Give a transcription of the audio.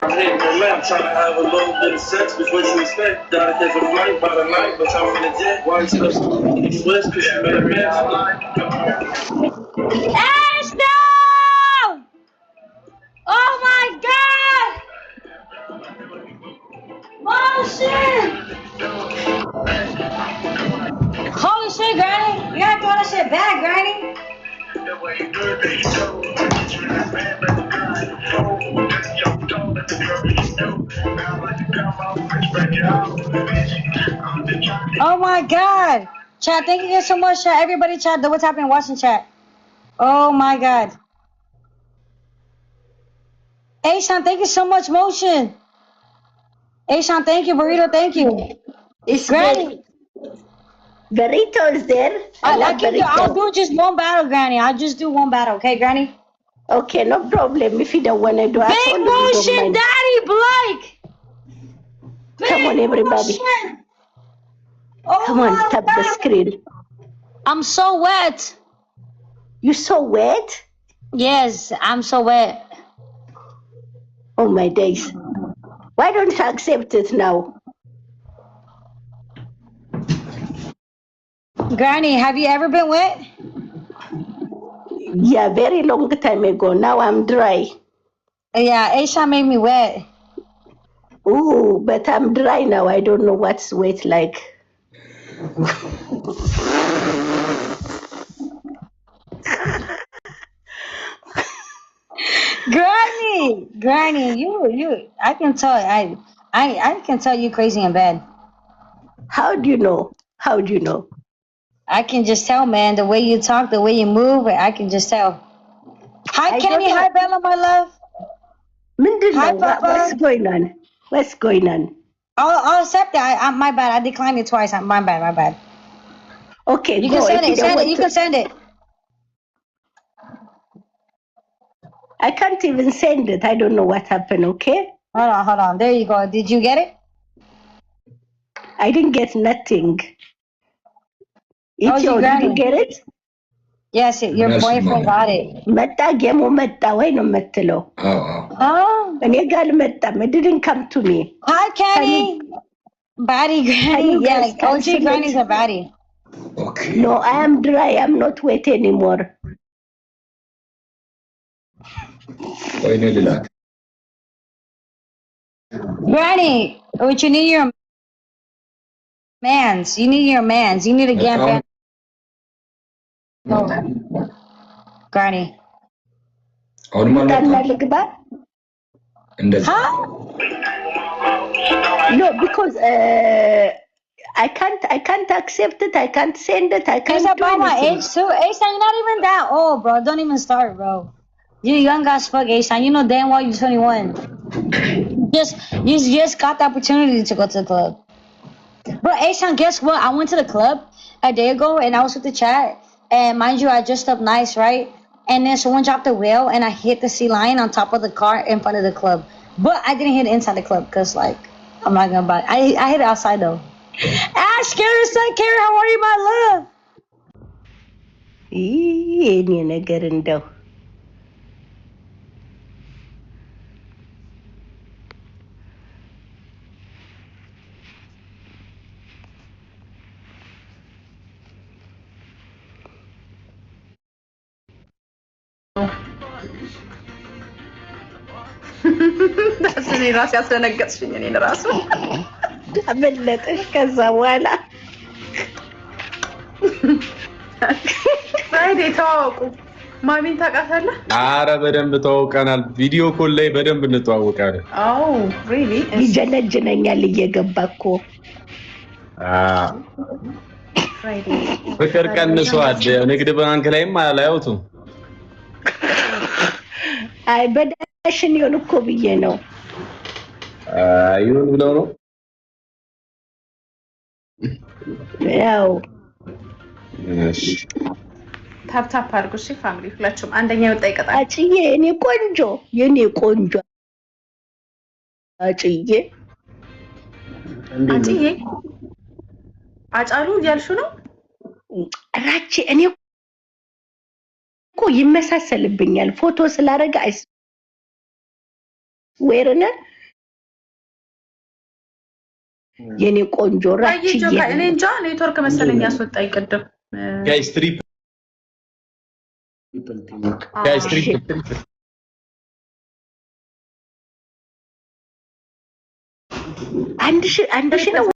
Hey, man, trying to have a little bit of sex before you expect. Gotta catch a flight by the night, but I'm in the jet. Why you still Swiss? Cause you made a mess. Ash, no! Oh my God! Motion! Holy shit, Granny! You gotta throw that shit back, Granny! Oh my God! Chat, thank you guys so much, chat. Everybody chat, what's happening, watching chat. Oh my God. Aishan, thank you so much, Motion. Aishan, thank you. Burrito, thank you. It's Granny. Burrito is there. I'll do just one battle, Granny. I'll just do one battle, okay, Granny? Okay, no problem. If you don't want to do Big Motion, Daddy Blake. Come on, everybody. Oh, come on, tap the screen. I'm so wet. You so wet? Yes, I'm so wet. Oh my days. Why don't you accept it now? Granny, have you ever been wet? Yeah, very long time ago. Now I'm dry. Yeah, Aisha made me wet. Ooh, but I'm dry now. I don't know what's wet like. Granny, you, I can tell, I can tell you crazy in bed. How do you know? How do you know? I can just tell, man. The way you talk, the way you move, I can just tell. Hi, Kenny. Hi, Bella, my love. Hi, Papa. What's going on? What's going on? I'll accept that. My bad. I declined it twice. My bad. Okay, you go. Can send it. Send it. You can send it. I can't even send it. I don't know what happened, okay? Hold on. There you go. Did you get it? I didn't get nothing. Did you get it? Yes, your boyfriend got it. Metta gemo metta way no mettelo. Oh. And you got metta. It didn't come to me. Hi, Kenny. Baddie Granny. Yeah, like OG Granny's a baddie. Okay. No, I am dry. I'm not wet anymore. Granny, what you need your mans. You need your mans. You need to get fan. Granny. Huh? No, because I can't accept it. I can't send it. I can't It's do about my anything. age too. Asan, you're not even that old, bro. Don't even start, bro. You're young as fuck, Asan. You know damn well you're 21. You just got the opportunity to go to the club. Bro, Asan, guess what? I went to the club a day ago and I was with the chat. And mind you, I dressed up nice, right? And then someone dropped a whale and I hit the sea lion on top of the car in front of the club. But I didn't hit it inside the club because, like, I'm not gonna buy it. I hit it outside though. Ash, Carrie, son, Carrie, how are you, my love? የኔ ነገር እንደው እኔ ራሴ ያስደነገጥሽኝ እኔን ራሱ አመለጠሽ ከዛ በኋላ ፍራይዴ ተዋወቁ ማሚን ታውቃታለህ? አረ በደንብ ተዋውቀናል። ቪዲዮ ኮል ላይ በደንብ እንተዋወቃለን። አው ሪሊ ይጀነጅነኛል እየገባ እኮ ፍራይዴ ፍቅር ቀንሷል። ንግድ ባንክ ላይም አላየሁትም። አይ በዳሽን ይሁን እኮ ብዬ ነው። ይሁን ብለው ነው ያው ታፕታፕ አድርጉ እሺ ፋሚሊ ሁላችሁም አንደኛ ወጣ ይቀጣል። አጭዬ የኔ ቆንጆ አጭዬ አጫሉ እያልሹ ነው? ራቼ እኔ እኮ ይመሳሰልብኛል ፎቶ ስላደረገ ወይርነ የኔ ቆንጆ ራቺ እኔ እንጃ ኔትወርክ መሰለኝ ያስወጣኝ ቅድም ጋይስ ትሪፕል ጋይስ ትሪፕል አንድ ሺህ ነው